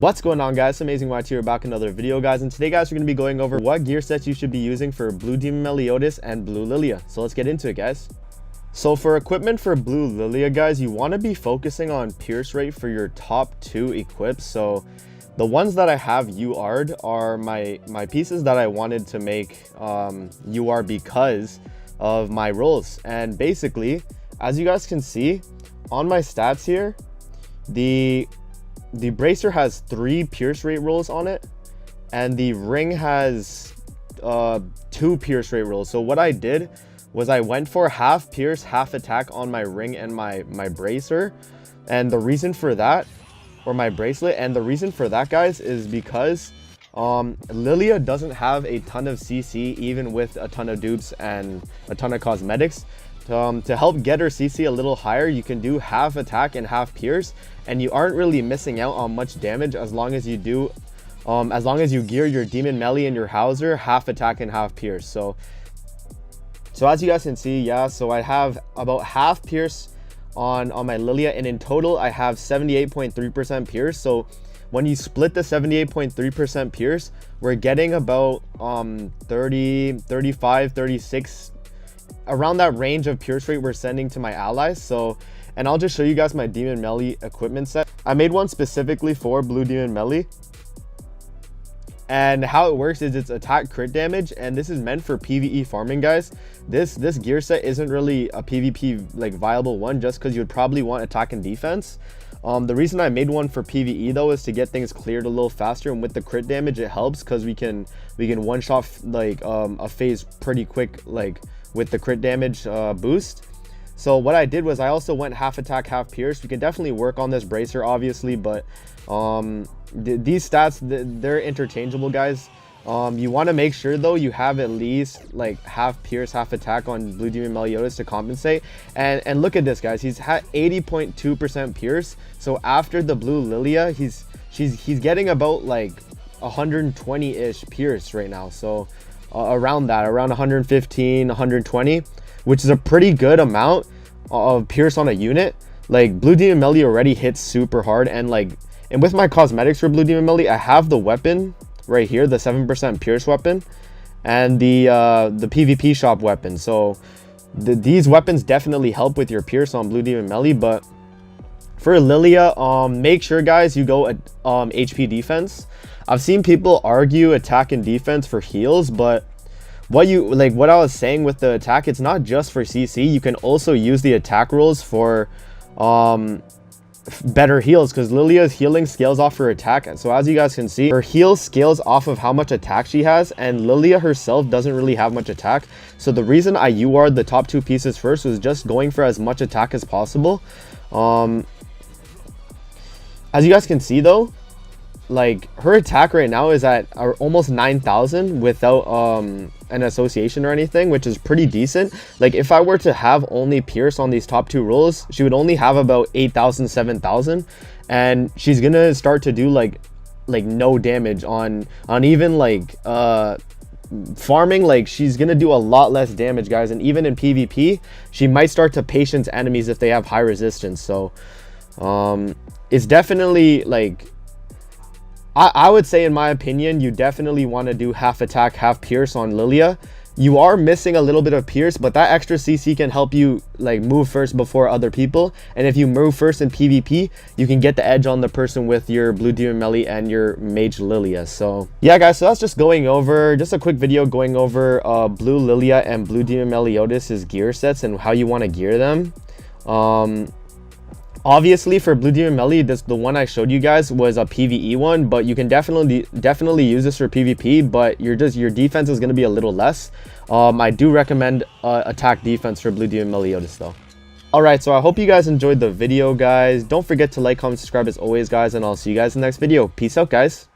What's going on, guys? Amazing White here, back in another video, guys. And today, guys, we're going to be going over what gear sets you should be using for Blue Demon Meliodas and Blue Lilia. So let's get into it, guys. So for equipment for Blue Lilia, guys, you want to be focusing on pierce rate for your top two equips. So the ones that I have UR'd are my pieces that I wanted to make UR because of my rolls. And basically, as you guys can see on my stats here, the bracer has 3 pierce rate rolls on it, and the ring has 2 pierce rate rolls. So what I did was I went for half pierce, half attack on my ring and my bracer. And the reason for that, or my bracelet, and the reason for that, guys, is because Lilia doesn't have a ton of CC, even with a ton of dupes and a ton of cosmetics. To help get her CC a little higher, you can do half attack and half pierce, and you aren't really missing out on much damage as long as you do as long as you gear your demon melee and your Hauser half attack and half pierce. So as you guys can see, yeah, so I have about half pierce on my Lilia, and in total I have 78.3% pierce. So when you split the 78.3% pierce, we're getting about 30, 35, 36, around that range of pierce rate we're sending to my allies. So, and I'll just show you guys my demon melee equipment set. I made one specifically for Blue Demon melee, and how it works is it's attack crit damage, and this is meant for PvE farming, guys. This gear set isn't really a PvP like viable one, just because you would probably want attack and defense. The reason I made one for PvE though is to get things cleared a little faster, and with the crit damage it helps because we can one shot like a phase pretty quick, like with the crit damage boost. So what I did was I also went half attack, half pierce. We can definitely work on this bracer, obviously, but these stats, they're interchangeable, guys. You want to make sure though you have at least like half pierce, half attack on Blue Demon Meliodas to compensate. And look at this, guys, he's had 80.2% pierce. So after the Blue Lilia, he's getting about like 120-ish pierce right now. So around 115, 120, which is a pretty good amount of pierce on a unit. Like Blue Demon melee already hits super hard, and with my cosmetics for Blue Demon melee, I have the weapon right here, the 7% pierce weapon, and the PvP shop weapon. So these weapons definitely help with your pierce on Blue Demon melee. But for Lilia, make sure, guys, you go HP defense. I've seen people argue attack and defense for heals, but what I was saying with the attack, it's not just for CC. You can also use the attack rolls for better heals, because Lilia's healing scales off her attack. So as you guys can see, her heal scales off of how much attack she has, and Lilia herself doesn't really have much attack. So the reason I UR'd the top 2 pieces first was just going for as much attack as possible. As you guys can see though, like her attack right now is at almost 9,000 without an association or anything, which is pretty decent. Like if I were to have only pierce on these top 2 rolls, she would only have about 8,000, 7,000, and she's gonna start to do like no damage on even like farming. Like she's gonna do a lot less damage, guys, and even in PvP she might start to patience enemies if they have high resistance. So it's definitely like, I would say, in my opinion, you definitely want to do half attack, half pierce on Lilia. You are missing a little bit of pierce, but that extra CC can help you like move first before other people. And if you move first in PvP, you can get the edge on the person with your Blue Demon melee and your Mage Lilia. So yeah, guys, so that's just a quick video going over Blue Lilia and Blue Demon Meliodas' gear sets and how you want to gear them. Obviously for Blue Demon melee, the one I showed you guys was a PvE one, but you can definitely use this for PvP, but your defense is going to be a little less. I do recommend attack defense for Blue Demon Meliodas though. Alright, so I hope you guys enjoyed the video, guys. Don't forget to like, comment, subscribe as always, guys, and I'll see you guys in the next video. Peace out, guys.